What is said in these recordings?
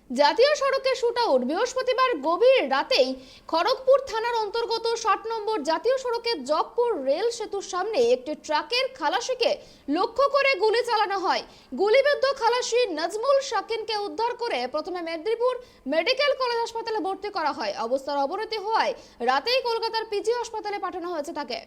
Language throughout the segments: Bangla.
জাতীয় সড়কে শুটআউট। বৃহস্পতিবার গভীর রাতেই খড়গপুর থানার অন্তর্গত 60 নম্বর জাতীয় সড়কের জগপুর রেল সেতুর সামনে একটি ট্রাকের খালাসিকে লক্ষ্য করে গুলি চালানো হয়। গুলিবিদ্ধ খালাসি নাজমুল শাকিনকে উদ্ধার করে প্রথমে মেদিনীপুর মেডিকেল কলেজ হাসপাতালে ভর্তি করা হয়। অবস্থার অবনতি হওয়ায় রাতেই কলকাতার পিজি হাসপাতালে পাঠানো হয়েছে তাকে।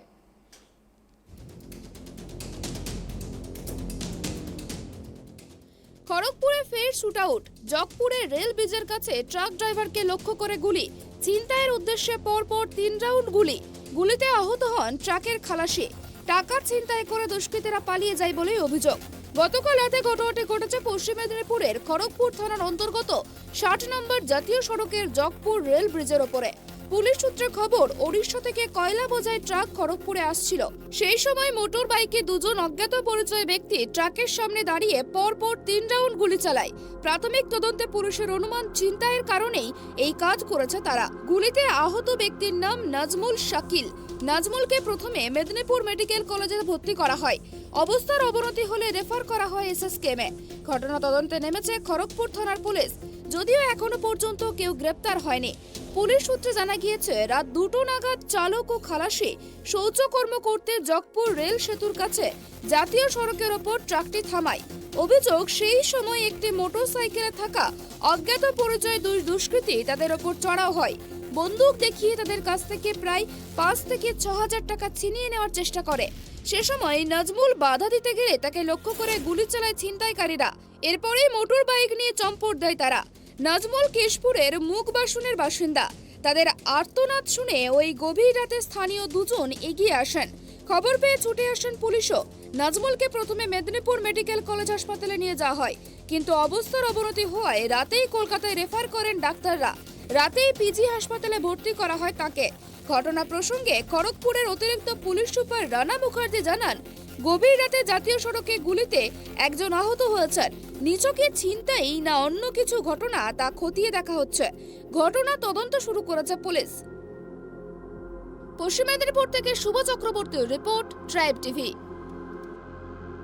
খড়গপুরে ফের শুটআউট। জগপুরে রেল ব্রিজের কাছে ট্রাক ড্রাইভারকে লক্ষ্য করে গুলি। ছিনতাইয়ের উদ্দেশ্যে পরপর 3 রাউন্ড গুলি। গুলিতে আহত হন ট্রাকের খালাসি। টাকা ছিনতাই করে দুষ্কৃতীরা পালিয়ে যায় বলে অভিযোগ। গতকাল রাতে ঘটনাটি ঘটেছে পশ্চিম মেদিনীপুরের খড়গপুর থানার অন্তর্গত 60 নম্বর জাতীয় সড়কের জগপুর রেল ব্রিজের ওপরে। পুলিশ সূত্রে খবর, ওড়িশা থেকে কয়লা বোঝাই ট্রাক খড়গপুরে আসছিল। সেই সময় মোটর বাইকে দুজন অজ্ঞাত পরিচয় ব্যক্তি ট্রাকের সামনে দাঁড়িয়ে পরপর 3 রাউন্ড গুলি চালায়। প্রাথমিক তদন্তে পুলিশের অনুমান ছিনতাইয়ের কারণেই এই কাজ করেছে তারা। গুলিতে আহত ব্যক্তির নাম নাজমুল শাকিল। নাজমুলকে প্রথমে মেদিনীপুর মেডিকেল কলেজে ভর্তি করা হয়। অবস্থার অবনতি হলে রেফার করা হয় এসএসকেএমে। ঘটনা তদন্তে নেমেছে খড়গপুর থানার পুলিশ, যদিও এখনো পর্যন্ত কেউ গ্রেপ্তার হয়নি। পুলিশ সূত্রে জানা গিয়েছে, রাত 2টো নাগাদ চালক ও খালাসি শৌচকর্ম করতে জগপুর রেল সেতুর কাছে জাতীয় সড়কের ওপর ট্রাকটি থামায়। অভিযোগ, সেই সময় একটি মোটরসাইকেলে থাকা অজ্ঞাত পরিচয় দুই দুষ্কৃতী তাদের ওপর চড়াও হয়। বন্দুক দেখিয়ে তাদের কাছ থেকে প্রায় 5 থেকে 6,000 টাকা ছিনিয়ে নেওয়ার চেষ্টা করে। সে সময় নাজমুল বাধা দিতে গেলে তাকে লক্ষ্য করে গুলি চালায় ছিনতাইকারীরা। এরপরেই মোটর বাইক নিয়ে চম্পট দেয় তারা। নাজমুল কেশপুরের মুখবাসনের বাসিন্দা। তাদের আর্তনাদ শুনে ওই গভীর রাতে স্থানীয় দুজন এগিয়ে আসেন। খবর পেয়ে ছুটে আসেন পুলিশও। নাজমুলকে প্রথমে মেদিনীপুর মেডিকেল কলেজ হাসপাতালে নিয়ে যাওয়া হয়, কিন্তু অবস্থার অবনতি হওয়ায় রাতেই কলকাতায় রেফার করেন ডাক্তাররা। রাতেই পিজি হাসপাতালে ভর্তি করা হয় তাকে। ঘটনা প্রসঙ্গে খড়গপুরের অতিরিক্ত পুলিশ সুপার রানা মুখার্জি জানান, গভীর রাতে জাতীয় সড়কে গুলিতে একজন আহত হয়েছেন। নিছকে ছিনতাই না অন্য কিছু ঘটনা তা খতিয়ে দেখা হচ্ছে। ঘটনা তদন্ত শুরু করেছে পুলিশ। পশ্চিম মেদিনীপুর থেকে শুভ চক্রবর্তীর রিপোর্ট, ট্রাইব টিভি।